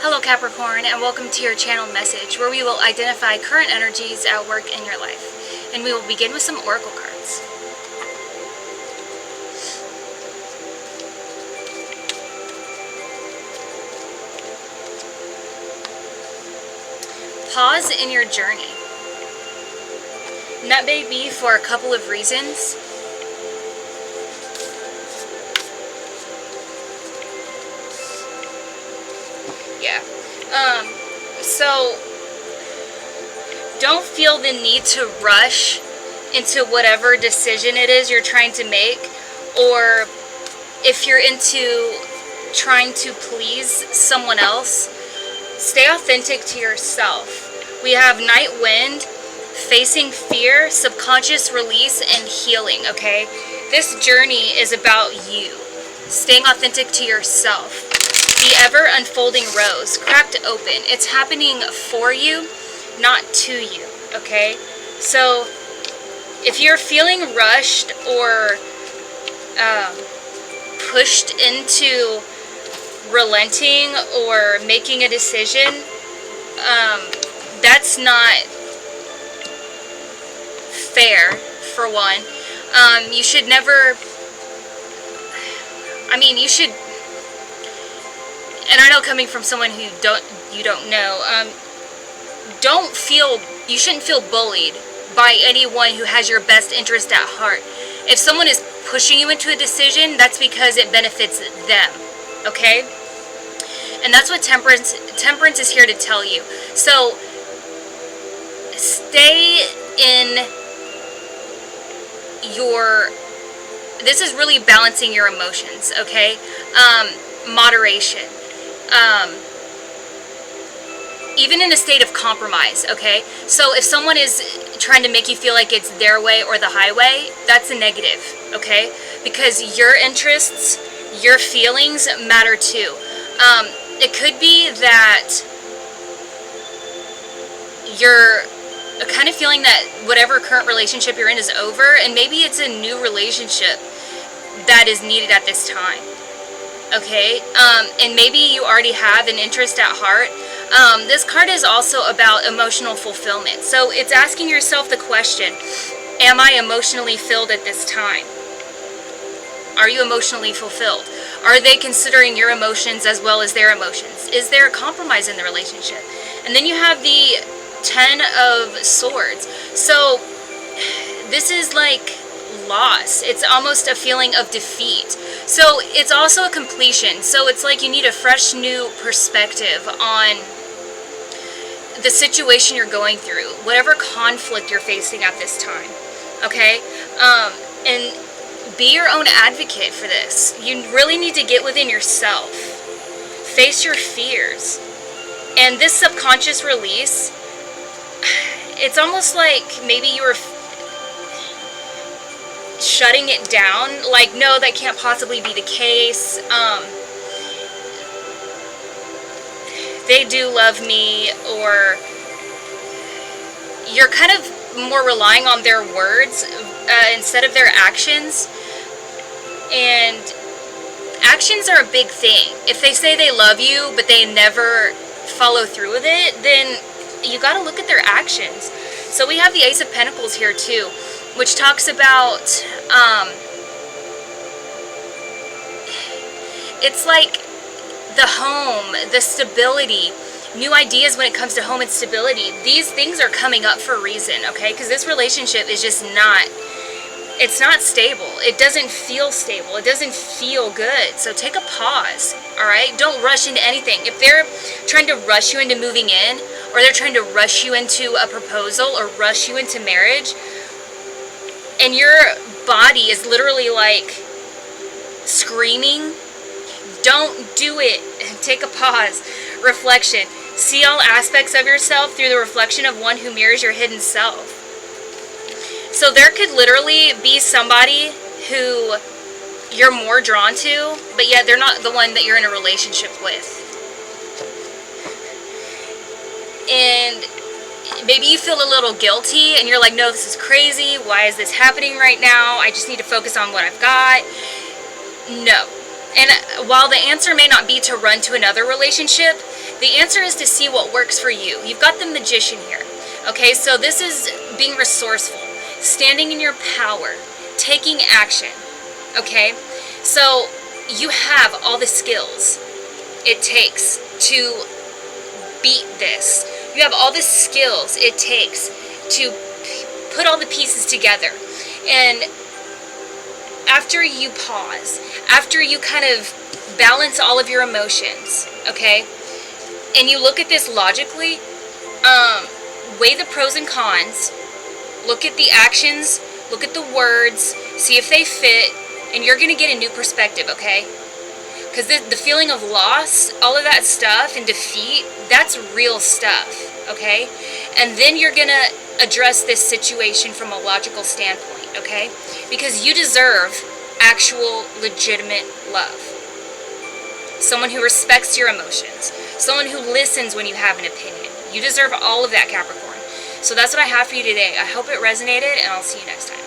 Hello Capricorn, and welcome to your channel message where we will identify current energies at work in your life. And we will begin with some oracle cards. Pause in your journey. And that may be for a couple of reasons. Yeah. So don't feel the need to rush into whatever decision it is you're trying to make, or if you're into trying to please someone else, stay authentic to yourself. We have Night Wind, facing fear, subconscious release, and healing, okay? This journey is about you, staying authentic to yourself. The ever unfolding rose, cracked open. It's happening for you, not to you, okay? So if you're feeling rushed or pushed into relenting or making a decision, that's not fair, for one. You should never, you should, and I know coming from someone who you don't know, you shouldn't feel bullied by anyone who has your best interest at heart. If someone is pushing you into a decision, that's because it benefits them, okay? And that's what Temperance is here to tell you. So stay in this is really balancing your emotions, okay? Moderation. Even in a state of compromise, okay? So if someone is trying to make you feel like it's their way or the highway, that's a negative, okay? Because your interests, your feelings matter too. It could be that you're kind of feeling that whatever current relationship you're in is over, and maybe it's a new relationship that is needed at this time. Okay, and maybe you already have an interest at heart. This card is also about emotional fulfillment. So it's asking yourself the question, am I emotionally filled at this time? Are you emotionally fulfilled? Are they considering your emotions as well as their emotions? Is there a compromise in the relationship? And then you have the 10 of Swords. So this is like loss. It's almost a feeling of defeat. So it's also a completion. So it's like you need a fresh new perspective on the situation you're going through, whatever conflict you're facing at this time, okay? And be your own advocate for this. You really need to get within yourself, face your fears. And this subconscious release, it's almost like maybe you were shutting it down, like, no, that can't possibly be the case. They do love me, or you're kind of more relying on their words instead of their actions. And actions are a big thing. If they say they love you, but they never follow through with it, then you got to look at their actions. So we have the Ace of Pentacles here too, which talks about, it's like the home, the stability, new ideas when it comes to home and stability. These things are coming up for a reason, okay? Because this relationship is just it's not stable. It doesn't feel stable. It doesn't feel good. So take a pause, all right? Don't rush into anything. If they're trying to rush you into moving in, or they're trying to rush you into a proposal, or rush you into marriage, and your body is literally like screaming, don't do it. Take a pause. Reflection. See all aspects of yourself through the reflection of one who mirrors your hidden self. So there could literally be somebody who you're more drawn to, but yet they're not the one that you're in a relationship with. And maybe you feel a little guilty and you're like, no, this is crazy. Why is this happening right now? I just need to focus on what I've got. No. And while the answer may not be to run to another relationship, The answer is to see what works for you. You've got the Magician here. Okay, so this is being resourceful, standing in your power, taking action. Okay, so you have all the skills it takes to beat this. You have all the skills it takes to put all the pieces together. And after you pause, after you kind of balance all of your emotions, okay, and you look at this logically, weigh the pros and cons, look at the actions, look at the words, see if they fit, and you're going to get a new perspective, okay? Because the feeling of loss, all of that stuff, and defeat, that's real stuff, okay? And then you're going to address this situation from a logical standpoint, okay? Because you deserve actual, legitimate love. Someone who respects your emotions. Someone who listens when you have an opinion. You deserve all of that, Capricorn. So that's what I have for you today. I hope it resonated, and I'll see you next time.